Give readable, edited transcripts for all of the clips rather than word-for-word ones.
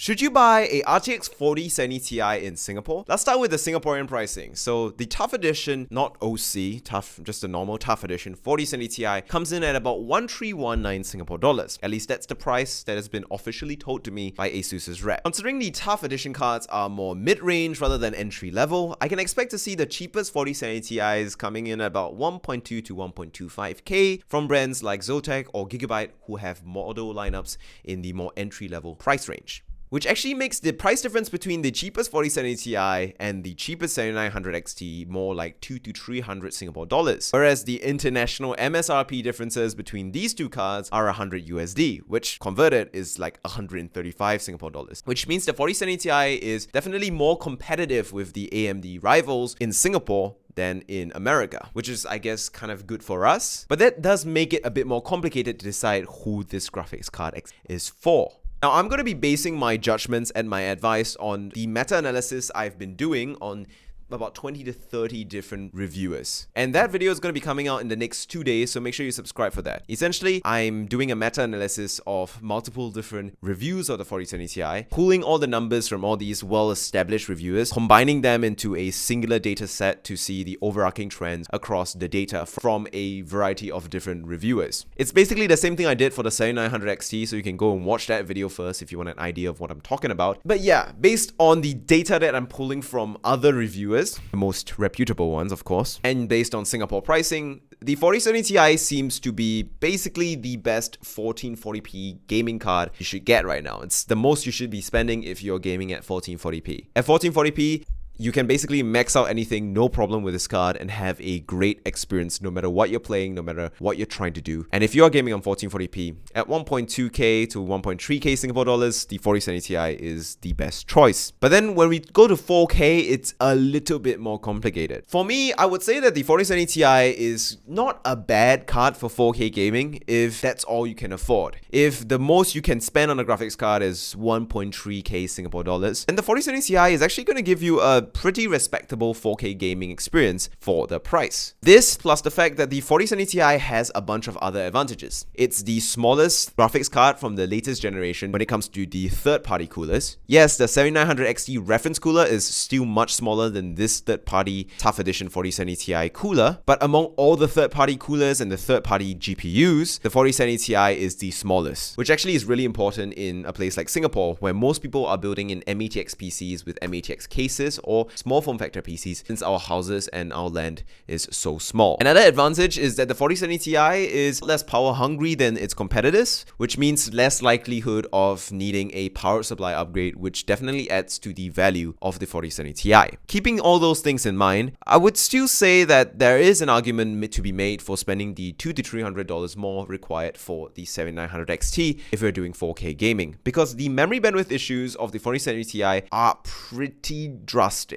Should you buy a RTX 4070 Ti in Singapore? Let's start with the Singaporean pricing. So the Tough Edition, not OC, Tough, just a normal Tough Edition 4070 Ti comes in at about 1319 Singapore dollars. At least that's the price that has been officially told to me by ASUS's rep. Considering the Tough Edition cards are more mid-range rather than entry-level, I can expect to see the cheapest 4070 Ti's coming in at about 1.2 to 1.25k from brands like ZXTech or Gigabyte who have model lineups in the more entry-level price range. Which actually makes the price difference between the cheapest 4070 Ti and the cheapest 7900 XT more like 2 to 300 Singapore dollars. Whereas the international MSRP differences between these two cards are 100 USD, which converted is like 135 Singapore dollars. Which means the 4070 Ti is definitely more competitive with the AMD rivals in Singapore than in America, which is, I guess, kind of good for us. But that does make it a bit more complicated to decide who this graphics card is for. Now, I'm going to be basing my judgments and my advice on the meta-analysis I've been doing on about 20 to 30 different reviewers. And that video is going to be coming out in the next 2 days, so make sure you subscribe for that. Essentially, I'm doing a meta-analysis of multiple different reviews of the 4070 Ti, pulling all the numbers from all these well-established reviewers, combining them into a singular data set to see the overarching trends across the data from a variety of different reviewers. It's basically the same thing I did for the 7900 XT, so you can go and watch that video first if you want an idea of what I'm talking about. But yeah, based on the data that I'm pulling from other reviewers, the most reputable ones, of course, and based on Singapore pricing, the 4070 Ti seems to be basically the best 1440p gaming card you should get right now. It's the most you should be spending if you're gaming at 1440p. At 1440p, you can basically max out anything, no problem with this card, and have a great experience no matter what you're playing, no matter what you're trying to do. And if you're gaming on 1440p, at 1.2k to 1.3k Singapore dollars, the 4070 Ti is the best choice. But then when we go to 4k, it's a little bit more complicated. For me, I would say that the 4070 Ti is not a bad card for 4k gaming if that's all you can afford. If the most you can spend on a graphics card is 1.3k Singapore dollars, then the 4070 Ti is actually going to give you a pretty respectable 4K gaming experience for the price. This plus the fact that the 4070 Ti has a bunch of other advantages. It's the smallest graphics card from the latest generation when it comes to the third-party coolers. Yes, the 7900 XT reference cooler is still much smaller than this third-party Tough Edition 4070 Ti cooler, but among all the third-party coolers and the third-party GPUs, the 4070 Ti is the smallest, which actually is really important in a place like Singapore, where most people are building in METX PCs with METX cases or small form factor PCs, since our houses and our land is so small. Another advantage is that the 4070 Ti is less power hungry than its competitors, which means less likelihood of needing a power supply upgrade, which definitely adds to the value of the 4070 Ti. Keeping all those things in mind, I would still say that there is an argument to be made for spending the $200 to $300 more required for the 7900 XT if you're doing 4K gaming, because the memory bandwidth issues of the 4070 Ti are pretty drastic.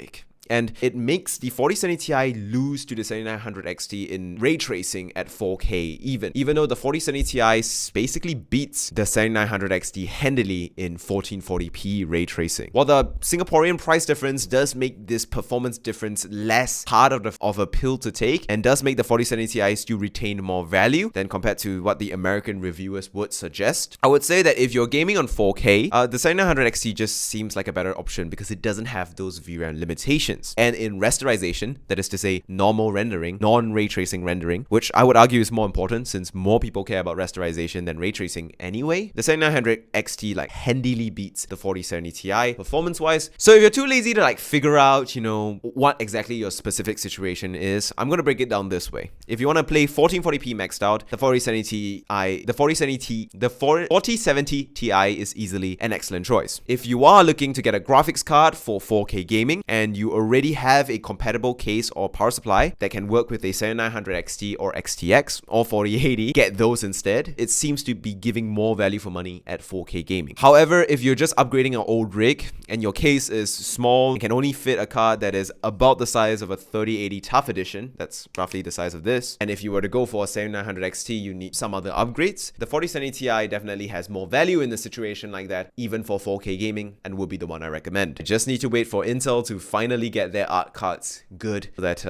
And it makes the 4070 Ti lose to the 7900 XT in ray tracing at 4K even though the 4070 Ti basically beats the 7900 XT handily in 1440p ray tracing. While the Singaporean price difference does make this performance difference less hard of a pill to take, and does make the 4070 Ti still retain more value than compared to what the American reviewers would suggest, I would say that if you're gaming on 4K, the 7900 XT just seems like a better option because it doesn't have those VRAM limitations. And in rasterization, that is to say normal rendering, non-ray tracing rendering, which I would argue is more important since more people care about rasterization than ray tracing anyway, the 7900 XT like handily beats the 4070 Ti performance-wise. So if you're too lazy to like figure out, what exactly your specific situation is, I'm going to break it down this way. If you want to play 1440p maxed out, the 4070 Ti is easily an excellent choice. If you are looking to get a graphics card for 4K gaming and you already have a compatible case or power supply that can work with a 7900 XT or XTX or 4080, get those instead. It seems to be giving more value for money at 4K gaming. However, if you're just upgrading an old rig and your case is small and can only fit a card that is about the size of a 3080 Tough Edition, that's roughly the size of this, and if you were to go for a 7900 XT, you need some other upgrades, the 4070 Ti definitely has more value in a situation like that, even for 4K gaming, and would be the one I recommend. You just need to wait for Intel to finally get their art cards good so that,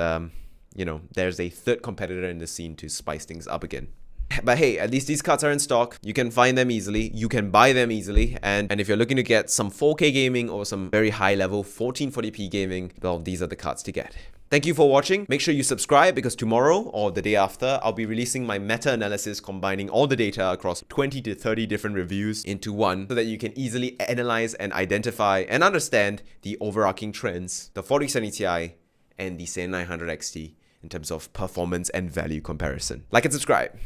there's a third competitor in the scene to spice things up again. But hey, at least these cards are in stock. You can find them easily. You can buy them easily. And if you're looking to get some 4K gaming or some very high level 1440p gaming, well, these are the cards to get. Thank you for watching. Make sure you subscribe because tomorrow or the day after, I'll be releasing my meta-analysis combining all the data across 20 to 30 different reviews into one so that you can easily analyze and identify and understand the overarching trends, the 4070 Ti and the 7900 XT in terms of performance and value comparison. Like and subscribe.